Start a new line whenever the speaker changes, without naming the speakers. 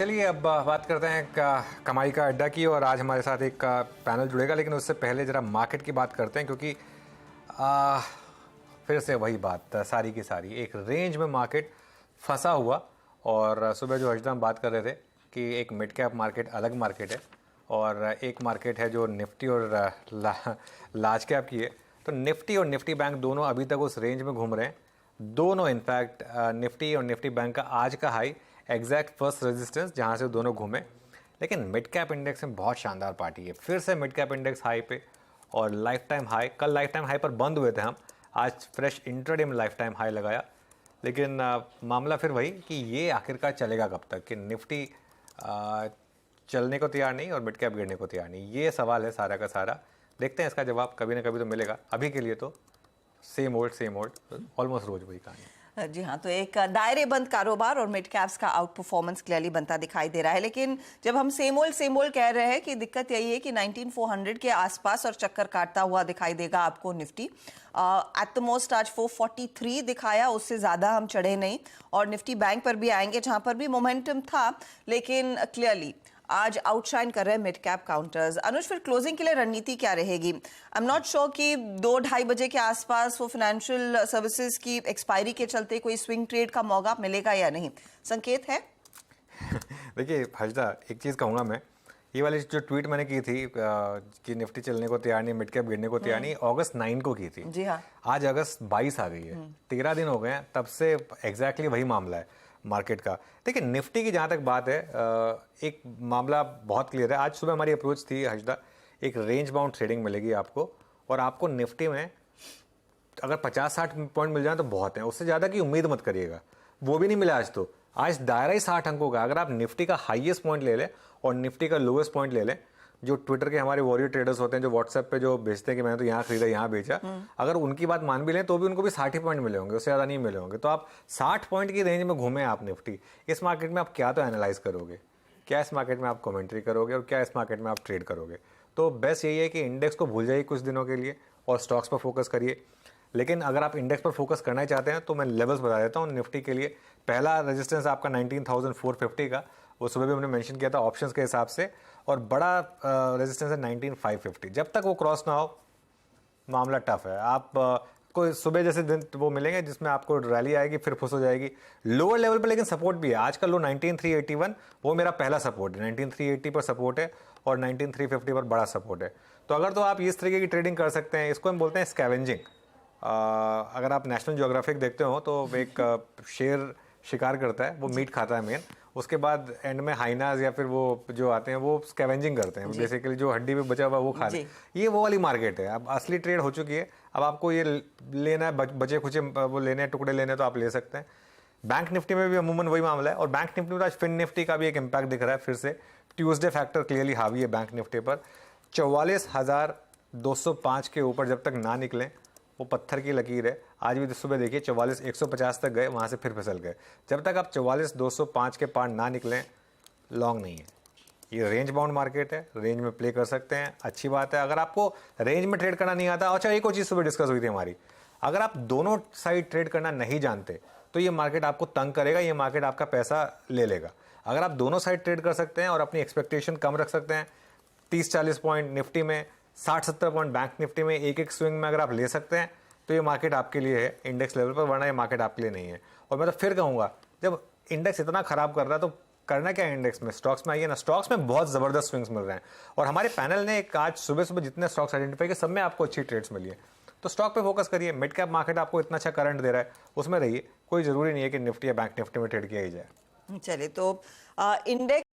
चलिए अब बात करते हैं कमाई का अड्डा की। और आज हमारे साथ एक पैनल जुड़ेगा, लेकिन उससे पहले ज़रा मार्केट की बात करते हैं, क्योंकि आ, फिर से वही बात सारी की सारी एक रेंज में मार्केट फंसा हुआ। और सुबह जो हजदा हम बात कर रहे थे कि एक मिड कैप मार्केट अलग मार्केट है और एक मार्केट है जो निफ्टी और लार्ज कैप की है। तो निफ्टी और निफ्टी बैंक दोनों अभी तक उस रेंज में घूम रहे हैं। दोनों इनफैक्ट निफ्टी और निफ्टी बैंक का आज का हाई एग्जैक्ट फर्स्ट रेजिस्टेंस जहां से दोनों घूमे। लेकिन मिड कैप इंडेक्स में बहुत शानदार पार्टी है, फिर से मिड कैप इंडेक्स हाई पे और लाइफ टाइम हाई। कल लाइफ टाइम हाई पर बंद हुए थे हम, आज फ्रेश इंट्राडे में लाइफ टाइम हाई लगाया। लेकिन मामला फिर वही कि ये आखिरकार चलेगा कब तक, कि निफ्टी चलने को तैयार नहीं और मिड कैप गिरने को तैयार नहीं। ये सवाल है सारा का सारा। देखते हैं इसका जवाब, कभी ना कभी तो मिलेगा। अभी के लिए तो सेम ओल्ड ऑलमोस्ट रोज वही कहानी।
जी हाँ, तो एक दायरे बंद कारोबार और मिड कैप्स का आउट परफॉर्मेंस क्लियरली बनता दिखाई दे रहा है। लेकिन जब हम सेम ओल्ड कह रहे हैं कि दिक्कत यही है कि 19,400 के आसपास और चक्कर काटता हुआ दिखाई देगा आपको निफ्टी। एट द मोस्ट आज 443 दिखाया, उससे ज्यादा हम चढ़े नहीं। और निफ्टी बैंक पर भी आएंगे जहां पर भी मोमेंटम था, लेकिन क्लियरली आज आउटशाइन कर रहे हैं मिड कैप काउंटर्स। अनुज, फिर क्लोजिंग के लिए रणनीति क्या रहेगी? आई एम नॉट श्योर कि 2-2:30 बजे के आसपास वो फाइनेंशियल सर्विसेज की एक्सपायरी के चलते कोई स्विंग ट्रेड का मौका मिलेगा या नहीं, संकेत है?
देखिए हजदा, एक चीज़ कहूँगा मैं, ये वाली जो ट्वीट मैंने की थी कि निफ्टी चलने को तैयार नहीं, मिड कैप गिरने को तैयार नहीं, अगस्त 9 को की थी।
जी हाँ।
आज अगस्त 22 आ गई है, 13 दिन हो गए हैं, तब से एग्जैक्टली वही मामला है मार्केट का। देखिए निफ्टी की जहाँ तक बात है, एक मामला बहुत क्लियर है। आज सुबह हमारी अप्रोच थी हजदा, एक रेंज बाउंड ट्रेडिंग मिलेगी आपको, और आपको निफ्टी में अगर 50-60 पॉइंट मिल जाए तो बहुत है, उससे ज़्यादा की उम्मीद मत करिएगा। वो भी नहीं मिला आज तो। आज दायरा ही 60 अंकों का। अगर आप निफ्टी का हाईएस्ट पॉइंट ले लें और निफ्टी का लोएस्ट पॉइंट ले लें, जो ट्विटर के हमारे वॉरियर ट्रेडर्स होते हैं जो व्हाट्सएप पे जो बेचते हैं कि मैंने तो यहाँ खरीदा यहाँ बेचा, अगर उनकी बात मान भी लें तो भी उनको भी 60 पॉइंट मिले होंगे, उससे ज़्यादा नहीं मिले होंगे। तो आप 60 पॉइंट की रेंज में घूमें आप निफ्टी। इस मार्केट में आप क्या तो एनालाइज करोगे, क्या इस मार्केट में आप कमेंट्री करोगे और क्या इस मार्केट में आप ट्रेड करोगे? तो बेस्ट यही है कि इंडेक्स को भूल जाइए कुछ दिनों के लिए और स्टॉक्स पर फोकस करिए। लेकिन अगर आप इंडेक्स पर फोकस करना ही चाहते हैं तो मैं लेवल्स बता देता हूँ निफ्टी के लिए। पहला रेजिस्टेंस आपका 19,450 का, वो सुबह भी हमने मेंशन किया था ऑप्शंस के हिसाब से, और बड़ा रेजिस्टेंस है 19,550। जब तक वो क्रॉस ना हो मामला टफ है। आप कोई सुबह जैसे दिन वो मिलेंगे जिसमें आपको रैली आएगी फिर फुस हो जाएगी। लोअर लेवल पर लेकिन सपोर्ट भी है। आज का लो 19,381 वो मेरा पहला सपोर्ट है, 19,380 पर सपोर्ट है और 19,350 पर बड़ा सपोर्ट है। तो अगर तो आप इस तरीके की ट्रेडिंग कर सकते हैं, इसको हम बोलते हैं स्कैवेंजिंग। अगर आप नेशनल ज्योग्राफिक देखते हो तो एक शेर शिकार करता है, वो मीट खाता है मेन, उसके बाद एंड में हाइनाज या फिर वो जो आते हैं वो स्कैवेंजिंग करते हैं, बेसिकली जो हड्डी पे बचा हुआ वो खा ले। ये वो वाली मार्केट है। अब असली ट्रेड हो चुकी है। अब आपको ये लेना है, बचे खुचे वो लेने हैं, टुकड़े लेने हैं तो आप ले सकते हैं। बैंक निफ्टी में भी अमूमन वही मामला है। और बैंक निफ्टी में आज फिन निफ्टी का भी एक इम्पैक्ट दिख रहा है। फिर से ट्यूसडे फैक्टर क्लियरली हावी है बैंक निफ्टी पर। 44,205 के ऊपर जब तक ना निकलें वो पत्थर की लकीर है। आज भी सुबह देखिए 44,150 तक गए, वहाँ से फिर फिसल गए। जब तक आप 44,205 के पार ना निकलें लॉन्ग नहीं है। ये रेंज बाउंड मार्केट है, रेंज में प्ले कर सकते हैं, अच्छी बात है। अगर आपको रेंज में ट्रेड करना नहीं आता, अच्छा एक और चीज़ सुबह डिस्कस हुई थी हमारी, अगर आप दोनों साइड ट्रेड करना नहीं जानते तो ये मार्केट आपको तंग करेगा, ये मार्केट आपका पैसा ले लेगा। अगर आप दोनों साइड ट्रेड कर सकते हैं और अपनी एक्सपेक्टेशन कम रख सकते हैं, 30-40 पॉइंट निफ्टी में, 60-70 पॉइंट बैंक निफ्टी में, एक स्विंग में अगर आप ले सकते हैं तो ये मार्केट आपके लिए है इंडेक्स लेवल पर, वरना ये मार्केट आपके लिए नहीं है। और मैं तो फिर कहूँगा, जब इंडेक्स इतना खराब कर रहा है तो करना क्या है इंडेक्स में? स्टॉक्स में आइए ना। स्टॉक्स में बहुत ज़बरदस्त स्विंग्स मिल रहे हैं और हमारे पैनल ने एक आज सुबह जितने स्टॉक्स आइडेंटिफाई किए सब में आपको अच्छी ट्रेड्स मिली है। तो स्टॉक पे फोकस करिए। मिड कैप मार्केट आपको इतना अच्छा करंट दे रहा है, उसमें रहिए। कोई ज़रूरी नहीं है कि निफ्टी या बैंक निफ्टी में ट्रेड किया ही जाए।
चलिए, तो इंडेक्स